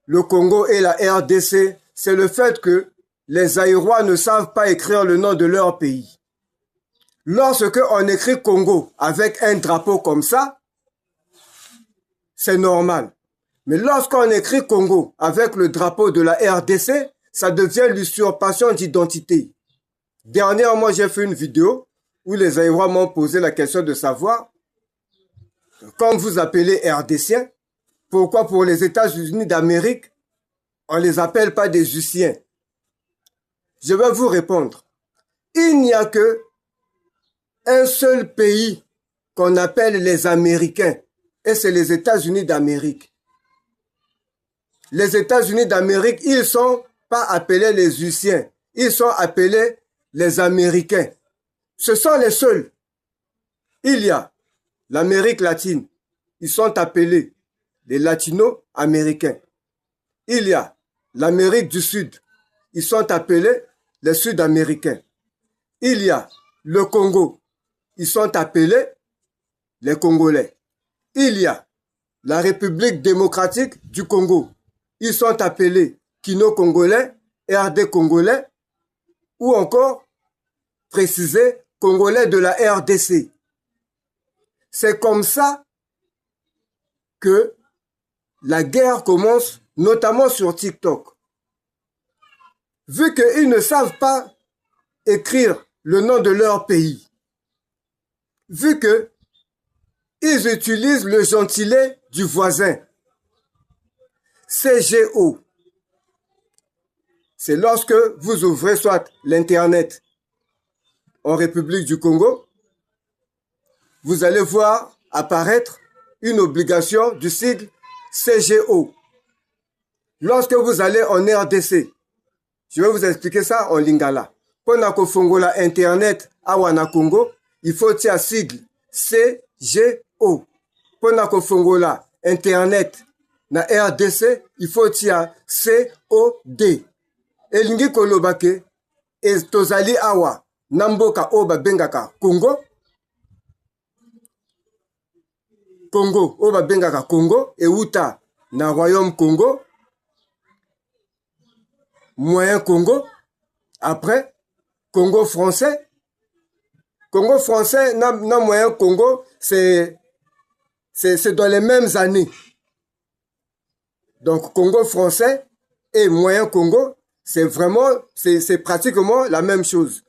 le Congo et la RDC, c'est le fait que les Zaïrois ne savent pas écrire le nom de leur pays. Lorsque on écrit Congo avec un drapeau comme ça, c'est normal. Mais lorsqu'on écrit Congo avec le drapeau de la RDC, ça devient l'usurpation d'identité. Dernièrement, j'ai fait une vidéo où les Zaïrois m'ont posé la question de savoir, quand vous appelez RDCiens, pourquoi pour les États-Unis d'Amérique, on ne les appelle pas des Hussiens? Je vais vous répondre. Il n'y a que un seul pays qu'on appelle les Américains, et c'est les États-Unis d'Amérique. Les États-Unis d'Amérique, ils ne sont pas appelés les Hussiens, ils sont appelés les Américains. Ce sont les seuls. Il y a l'Amérique latine, ils sont appelés les Latino-Américains. Il y a l'Amérique du Sud, ils sont appelés les Sud-Américains. Il y a le Congo, ils sont appelés les Congolais. Il y a la République démocratique du Congo, ils sont appelés Kino-Congolais, RD Congolais, ou encore, précisé, Congolais de la RDC. C'est comme ça que la guerre commence, notamment sur TikTok. Vu qu'ils ne savent pas écrire le nom de leur pays, vu qu'ils utilisent le gentilé du voisin, CGO. C'est lorsque vous ouvrez soit l'Internet en République du Congo, vous allez voir apparaître une obligation du sigle CGO. Lorsque vous allez en RDC, je vais vous expliquer ça en lingala. Pendant que fongola Internet à Wana Congo, il faut tirer sigle CGO. Pendant que fongola Internet na RDC, il faut tirer COD. Elingi kolobake e tozali awa namboka oba bengaka Congo. Congo oba bengaka Congo et uta na Royaume Congo. Moyen Congo. Après Congo français. Congo français na moyen Congo c'est dans les mêmes années. Donc Congo français et moyen Congo, c'est vraiment, c'est pratiquement la même chose.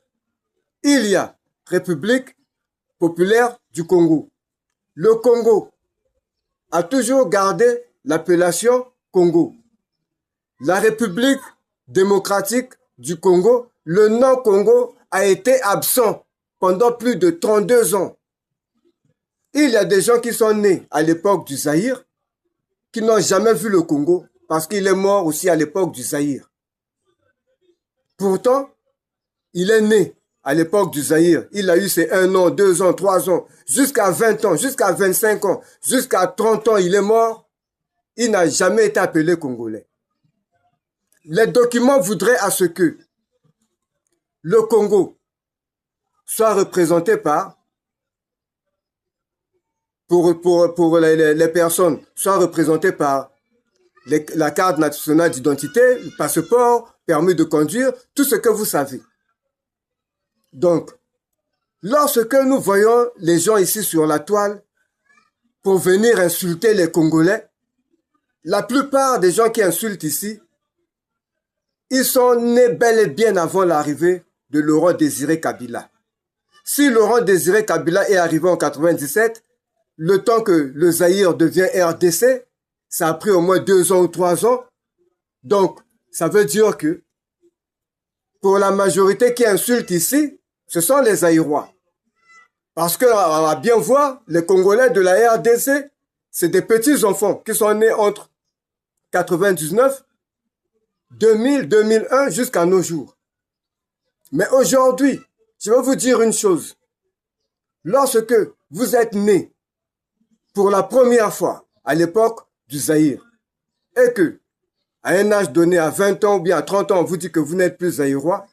Il y a République populaire du Congo. Le Congo a toujours gardé l'appellation Congo. La République démocratique du Congo, le nom Congo a été absent pendant plus de 32 ans. Il y a des gens qui sont nés à l'époque du Zaïre, qui n'ont jamais vu le Congo, parce qu'il est mort aussi à l'époque du Zaïre. Pourtant, il est né à l'époque du Zaïre. Il a eu ses 1 an, 2 ans, 3 ans, jusqu'à 20 ans, jusqu'à 25 ans, jusqu'à 30 ans, il est mort. Il n'a jamais été appelé Congolais. Les documents voudraient à ce que le Congo soit représenté par, pour les personnes, soit représenté par la carte nationale d'identité, le passeport, permis de conduire, tout ce que vous savez. Donc, lorsque nous voyons les gens ici sur la toile pour venir insulter les Congolais, la plupart des gens qui insultent ici, ils sont nés bel et bien avant l'arrivée de Laurent Désiré Kabila. Si Laurent Désiré Kabila est arrivé en 97, le temps que le Zaïre devient RDC, ça a pris au moins 2 ans ou 3 ans. Donc, ça veut dire que pour la majorité qui insulte ici, ce sont les Zaïrois. Parce que, on va bien voir, les Congolais de la RDC, c'est des petits enfants qui sont nés entre 99, 2000, 2001 jusqu'à nos jours. Mais aujourd'hui, je vais vous dire une chose. Lorsque vous êtes né pour la première fois à l'époque du Zaïre et que, à un âge donné, à 20 ans ou bien à 30 ans, on vous dit que vous n'êtes plus Zaïrois,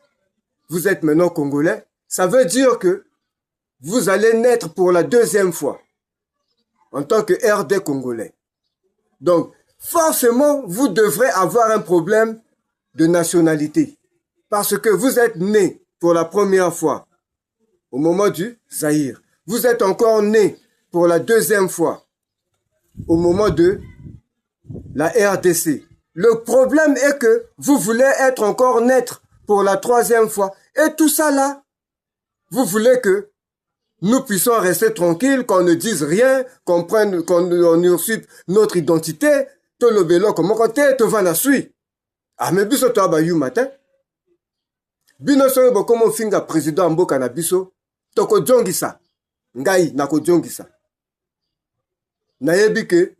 vous êtes maintenant Congolais, ça veut dire que vous allez naître pour la 2e fois en tant que RD Congolais. Donc, forcément, vous devrez avoir un problème de nationalité. Parce que vous êtes né pour la première fois au moment du Zaïre. Vous êtes encore né pour la deuxième fois au moment de la RDC. Le problème est que vous voulez être encore naître pour la troisième fois. Et tout ça là, vous voulez que nous puissions rester tranquilles, qu'on ne dise rien, qu'on usurpe notre identité, tout le vélo comme côté, tout va la suite. Ah, mais biso to abayu matin. Bino soyo bokomo finga président mboka na biso, toko jongisa. Ngai nako jongisa. Nayebi ke